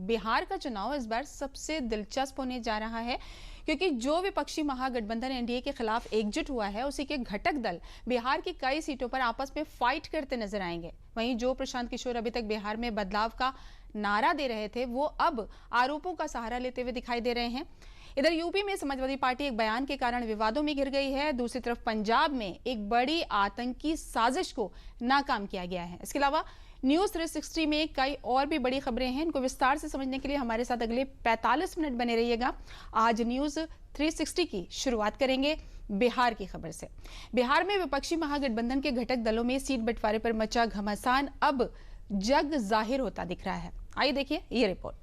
बिहार का चुनाव इस बार सबसे दिलचस्प होने जा रहा है, क्योंकि जो विपक्षी महागठबंधन एनडीए के खिलाफ एकजुट हुआ है, उसी के घटक दल बिहार की कई सीटों पर आपस में फाइट करते नजर आएंगे। वहीं जो प्रशांत किशोर अभी तक बिहार में बदलाव का नारा दे रहे थे, वो अब आरोपों का सहारा लेते हुए दिखाई दे रहे हैं। इधर यूपी में समाजवादी पार्टी एक बयान के कारण विवादों में घिर गई है। दूसरी तरफ पंजाब में एक बड़ी आतंकी साजिश को नाकाम किया गया है। इसके अलावा न्यूज 360 में कई और भी बड़ी खबरें हैं। इनको विस्तार से समझने के लिए हमारे साथ अगले 45 मिनट बने रहिएगा। आज न्यूज 360 की शुरुआत करेंगे बिहार की खबर से। बिहार में विपक्षी महागठबंधन के घटक दलों में सीट बंटवारे पर मचा घमासान अब जग जाहिर होता दिख रहा है। आइए देखिए ये रिपोर्ट।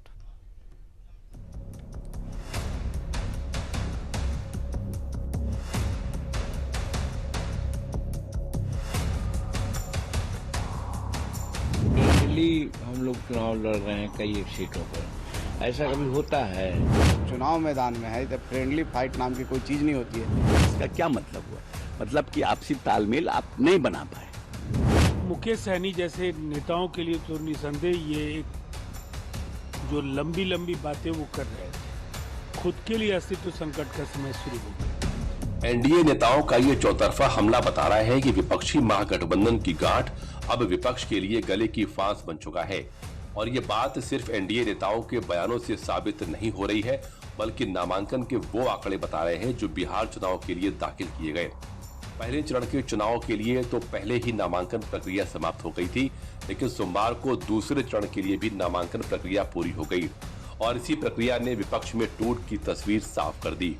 हम लोग चुनाव लड़ रहे हैं कई एक सीटों पर। ऐसा कभी होता है? चुनाव मैदान में है तो फ्रेंडली फाइट नाम की कोई चीज नहीं होती है। इसका क्या मतलब हुआ? मतलब कि आपसी तालमेल आप नहीं बना पाए। मुकेश सहनी जैसे नेताओं के लिए तो निसंदेह ये एक जो लंबी लंबी बातें वो कर रहे हैं, खुद के लिए अस्तित्व संकट का समय शुरू हो गया। एनडीए नेताओं का ये चौतरफा हमला बता रहा है कि विपक्षी महागठबंधन की गांठ अब विपक्ष के लिए गले की फांस बन चुका है। और ये बात सिर्फ एनडीए नेताओं के बयानों से साबित नहीं हो रही है, बल्कि नामांकन के वो आंकड़े बता रहे हैं जो बिहार चुनाव के लिए दाखिल किए गए। पहले चरण के चुनाव के लिए तो पहले ही नामांकन प्रक्रिया समाप्त हो गई थी, लेकिन सोमवार को दूसरे चरण के लिए भी नामांकन प्रक्रिया पूरी हो गई और इसी प्रक्रिया ने विपक्ष में टूट की तस्वीर साफ कर दी।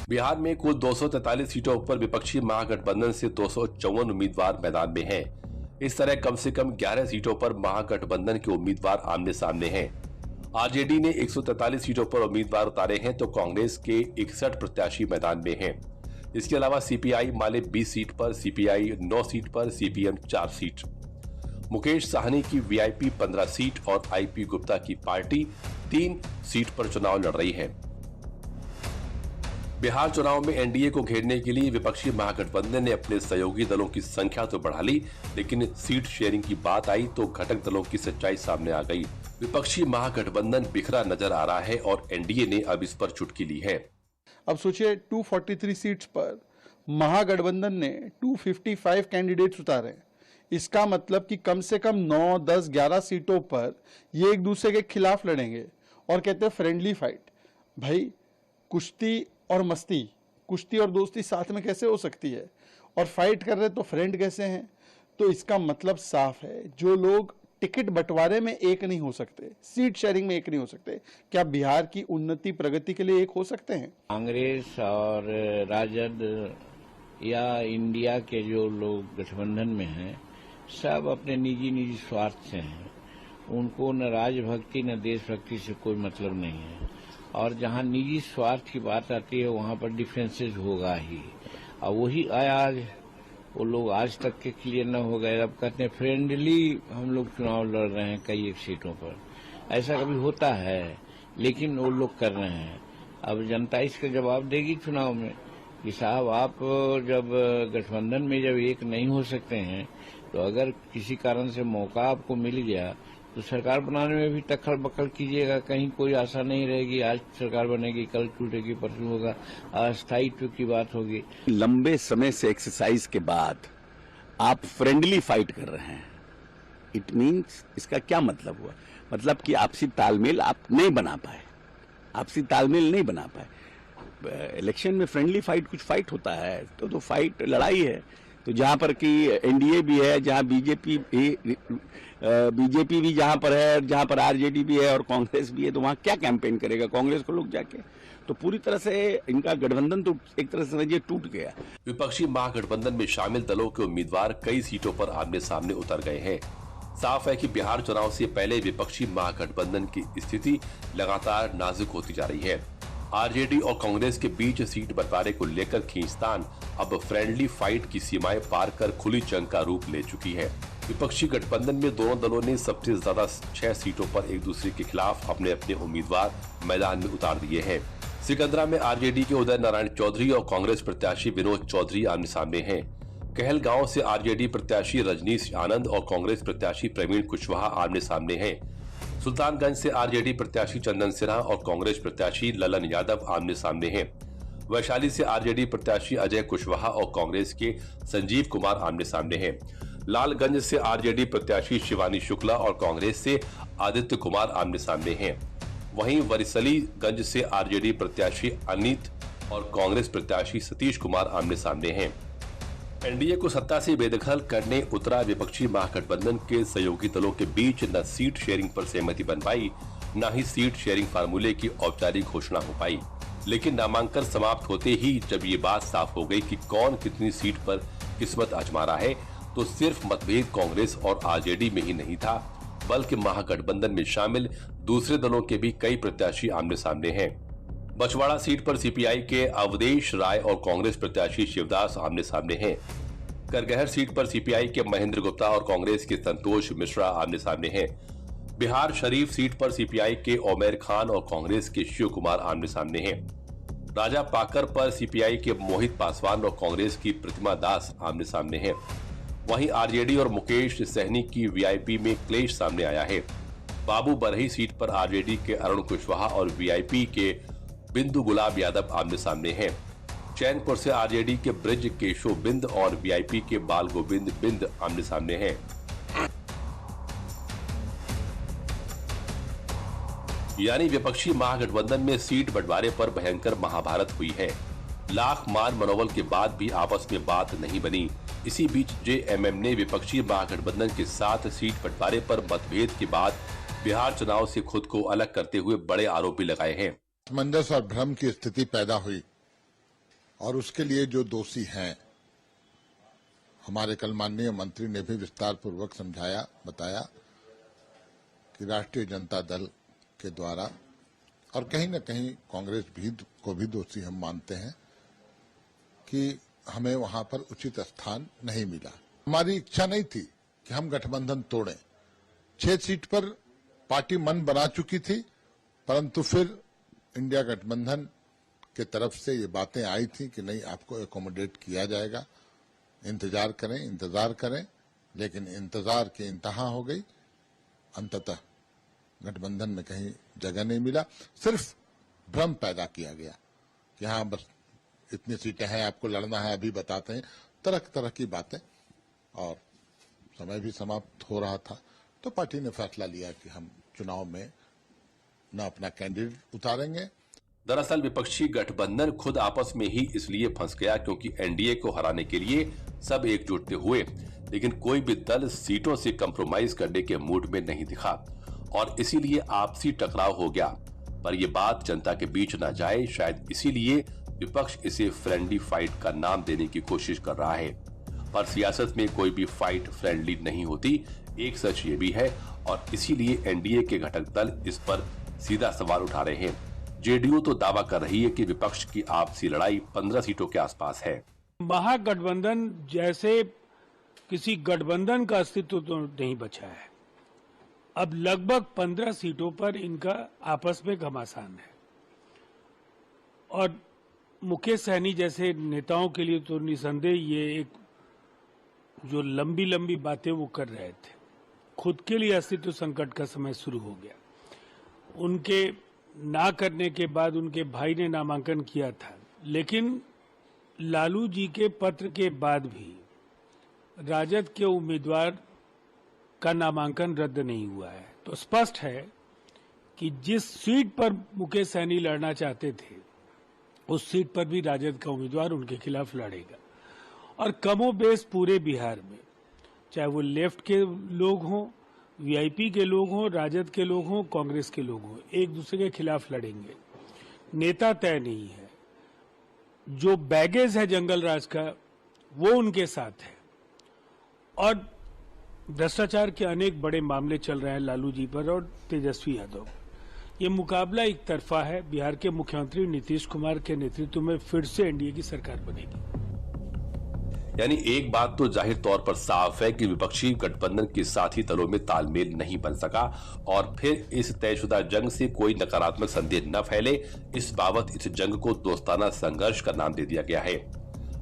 बिहार में कुल 243 सीटों पर विपक्षी महागठबंधन से 254 उम्मीदवार मैदान में हैं। इस तरह कम से कम 11 सीटों पर महागठबंधन के उम्मीदवार आमने सामने हैं। आरजेडी ने 143 सीटों पर उम्मीदवार उतारे हैं तो कांग्रेस के 61 प्रत्याशी मैदान में हैं। इसके अलावा सीपीआई माले 20 सीट पर, सीपीआई 9 सीट पर, सीपीएम 4 सीट। मुकेश साहनी की वीआईपी 15 सीट और आईपी गुप्ता की पार्टी 3 सीट पर चुनाव लड़ रही है। बिहार चुनाव में एनडीए को घेरने के लिए विपक्षी महागठबंधन ने अपने सहयोगी दलों की संख्या तो बढ़ा ली, लेकिन सीट शेयरिंग की बात आई तो घटक दलों की सच्चाई सामने आ गई। विपक्षी महागठबंधन बिखरा नजर आ रहा है और एनडीए ने अब इस पर चुटकी ली है। अब सोचिए 243 सीट्स पर महागठबंधन ने 255 कैंडिडेट्स उतारे। इसका मतलब कि कम से कम 9, 10, 11 सीटों पर ये एक दूसरे के खिलाफ लड़ेंगे और कहते हैं फ्रेंडली फाइट। भाई कुश्ती और मस्ती, कुश्ती और दोस्ती साथ में कैसे हो सकती है? और फाइट कर रहे तो फ्रेंड कैसे हैं? तो इसका मतलब साफ है, जो लोग टिकट बंटवारे में एक नहीं हो सकते, सीट शेयरिंग में एक नहीं हो सकते, क्या बिहार की उन्नति प्रगति के लिए एक हो सकते हैं? कांग्रेस और राजद या इंडिया के जो लोग गठबंधन में हैं, सब अपने निजी स्वार्थ से हैं। उनको न राजभक्ति न देशभक्ति से कोई मतलब नहीं है। और जहां निजी स्वार्थ की बात आती है वहां पर डिफरेंसेस होगा ही। और वही आज वो लोग आज तक के क्लियर न हो गए, अब कहते हैं फ्रेंडली हम लोग चुनाव लड़ रहे हैं कई एक सीटों पर। ऐसा कभी होता है? लेकिन वो लोग कर रहे हैं। अब जनता इसका जवाब देगी चुनाव में कि साहब आप जब गठबंधन में जब एक नहीं हो सकते हैं, तो अगर किसी कारण से मौका आपको मिल गया तो सरकार बनाने में भी टक्कर बक्कड़ कीजिएगा। कहीं कोई आशा नहीं रहेगी आज सरकार बनेगी, कल टूटेगी, परसों होगा, अस्थायित्व की बात होगी। लंबे समय से एक्सरसाइज के बाद आप फ्रेंडली फाइट कर रहे हैं। इट मीन्स इसका क्या मतलब हुआ? मतलब कि आपसी तालमेल आप नहीं बना पाए। आपसी तालमेल नहीं बना पाए। इलेक्शन में फ्रेंडली फाइट कुछ फाइट होता है तो फाइट लड़ाई है। तो जहां पर कि एनडीए भी है, जहां बीजेपी भी जहां पर है, जहां पर आरजेडी भी है और कांग्रेस भी है, तो वहां क्या कैंपेन करेगा कांग्रेस को लोग जाके? तो पूरी तरह से इनका गठबंधन तो एक तरह से समझिए टूट गया। विपक्षी महागठबंधन में शामिल दलों के उम्मीदवार कई सीटों पर आमने सामने उतर गए हैं। साफ है कि बिहार चुनाव से पहले विपक्षी महागठबंधन की स्थिति लगातार नाजुक होती जा रही है। आरजेडी और कांग्रेस के बीच सीट बंटवारे को लेकर खींचतान अब फ्रेंडली फाइट की सीमाएं पार कर खुली जंग का रूप ले चुकी है। विपक्षी गठबंधन में दोनों दलों ने सबसे ज्यादा 6 सीटों पर एक दूसरे के खिलाफ अपने अपने उम्मीदवार मैदान में उतार दिए हैं। सिकंदरा में आरजेडी के उदय नारायण चौधरी और कांग्रेस प्रत्याशी विनोद चौधरी आमने सामने हैं। कहलगांव से आरजेडी प्रत्याशी रजनीश आनंद और कांग्रेस प्रत्याशी प्रवीण कुशवाहा आमने सामने हैं। सुल्तानगंज से आरजेडी प्रत्याशी चंदन सिन्हा और कांग्रेस प्रत्याशी ललन यादव आमने सामने हैं। वैशाली से आरजेडी प्रत्याशी अजय कुशवाहा और कांग्रेस के संजीव कुमार आमने सामने हैं। लालगंज से आरजेडी प्रत्याशी शिवानी शुक्ला और कांग्रेस से आदित्य कुमार आमने सामने हैं। वहीं वरिसलीगंज से आरजेडी प्रत्याशी अनित और कांग्रेस प्रत्याशी सतीश कुमार आमने सामने हैं। एनडीए को सत्ता से बेदखल करने उतरा विपक्षी महागठबंधन के सहयोगी दलों के बीच न सीट शेयरिंग पर सहमति बन पाई, न ही सीट शेयरिंग फार्मूले की औपचारिक घोषणा हो पाई। लेकिन नामांकन समाप्त होते ही जब ये बात साफ हो गई कि कौन कितनी सीट पर किस्मत आजमा रहा है, तो सिर्फ मतभेद कांग्रेस और आरजेडी में ही नहीं था, बल्कि महागठबंधन में शामिल दूसरे दलों के भी कई प्रत्याशी आमने सामने हैं। बछवाड़ा सीट पर सीपीआई के अवधेश राय और कांग्रेस प्रत्याशी शिवदास आमने सामने हैं। करगहर सीट पर सीपीआई के महेंद्र गुप्ता और कांग्रेस के संतोष मिश्रा आमने सामने हैं। बिहार शरीफ सीट पर सीपीआई के उमैर खान और कांग्रेस के शिव कुमार आमने सामने हैं। राजा पाकर पर सीपीआई के मोहित पासवान और कांग्रेस की प्रतिमा दास आमने सामने हैं। वहीं आरजेडी और मुकेश सहनी की वीआईपी में क्लेश सामने आया है। बाबू बरही सीट पर आरजेडी के अरुण कुशवाहा और वीआईपी के बिंदु गुलाब यादव आमने सामने हैं। चैनपुर से आरजेडी के ब्रिज केशव बिंद और वीआईपी के बाल गोविंद बिंद आमने सामने हैं। यानी विपक्षी महागठबंधन में सीट बंटवारे पर भयंकर महाभारत हुई है। लाख मान मनोबल के बाद भी आपस में बात नहीं बनी। इसी बीच जेएमएम ने विपक्षी महागठबंधन के साथ सीट बंटवारे पर मतभेद के बाद बिहार चुनाव से खुद को अलग करते हुए बड़े आरोप भी लगाए हैं। असमंजस और भ्रम की स्थिति पैदा हुई और उसके लिए जो दोषी हैं, हमारे कल माननीय मंत्री ने भी विस्तार पूर्वक समझाया, बताया कि राष्ट्रीय जनता दल के द्वारा और कहीं न कहीं कांग्रेस भी को भी दोषी हम मानते हैं कि हमें वहां पर उचित स्थान नहीं मिला। हमारी इच्छा नहीं थी कि हम गठबंधन तोड़ें। 6 सीट पर पार्टी मन बना चुकी थी, परंतु फिर इंडिया गठबंधन के तरफ से ये बातें आई थी कि नहीं, आपको एकोमोडेट किया जाएगा, इंतजार करें, लेकिन इंतजार की इंतहा हो गई। अंततः गठबंधन में कहीं जगह नहीं मिला, सिर्फ भ्रम पैदा किया गया कि हाँ बस इतनी सीटें हैं, आपको लड़ना है, अभी बताते हैं, तरह की बातें। और समय भी समाप्त हो रहा था, तो पार्टी ने फैसला लिया कि हम चुनाव में न अपना कैंडिडेट उतारेंगे। दरअसल विपक्षी गठबंधन खुद आपस में ही इसलिए फंस गया क्योंकि एनडीए को हराने के लिए सब एकजुट हुए, लेकिन कोई भी दल सीटों से कंप्रोमाइज करने के मूड में नहीं दिखा और इसीलिए आपसी टकराव हो गया। पर यह बात जनता के बीच न जाए, शायद इसीलिए विपक्ष इसे फ्रेंडली फाइट का नाम देने की कोशिश कर रहा है। पर सियासत में कोई भी फाइट फ्रेंडली नहीं होती, एक सच ये भी है, और इसीलिए एनडीए के घटक दल इस पर सीधा सवाल उठा रहे हैं। जेडीयू तो दावा कर रही है कि विपक्ष की आपसी लड़ाई 15 सीटों के आसपास है। महागठबंधन जैसे किसी गठबंधन का अस्तित्व तो नहीं बचा है। अब लगभग 15 सीटों पर इनका आपस में घमासान है और मुकेश सहनी जैसे नेताओं के लिए तो निसंदेह ये एक जो लंबी लंबी बातें वो कर रहे थे, खुद के लिए अस्तित्व संकट का समय शुरू हो गया। उनके ना करने के बाद उनके भाई ने नामांकन किया था, लेकिन लालू जी के पत्र के बाद भी राजद के उम्मीदवार का नामांकन रद्द नहीं हुआ है। तो स्पष्ट है कि जिस सीट पर मुकेश सहनी लड़ना चाहते थे, उस सीट पर भी राजद का उम्मीदवार उनके खिलाफ लड़ेगा। और कमोबेश पूरे बिहार में, चाहे वो लेफ्ट के लोग हों, वीआईपी के लोग हों, राजद के लोग हों, कांग्रेस के लोग हों, एक दूसरे के खिलाफ लड़ेंगे। नेता तय नहीं है, जो बैगेज है जंगल राज का वो उनके साथ है। और भ्रष्टाचार के अनेक बड़े मामले चल रहे हैं लालू जी पर और तेजस्वी यादव। ये मुकाबला एक तरफा है। बिहार के मुख्यमंत्री नीतीश कुमार के नेतृत्व में फिर से एनडीए की सरकार बनेगी। यानी एक बात तो जाहिर तौर पर साफ है कि विपक्षी गठबंधन के साथी दलों में तालमेल नहीं बन सका और फिर इस तयशुदा जंग से कोई नकारात्मक संदेह न फैले, इस बाबत इस जंग को दोस्ताना संघर्ष का नाम दे दिया गया है।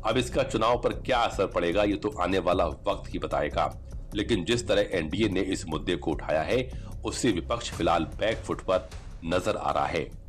अब इसका चुनाव पर क्या असर पड़ेगा ये तो आने वाला वक्त ही बताएगा, लेकिन जिस तरह एनडीए ने इस मुद्दे को उठाया है उससे विपक्ष फिलहाल बैकफुट पर नजर आ रहा है।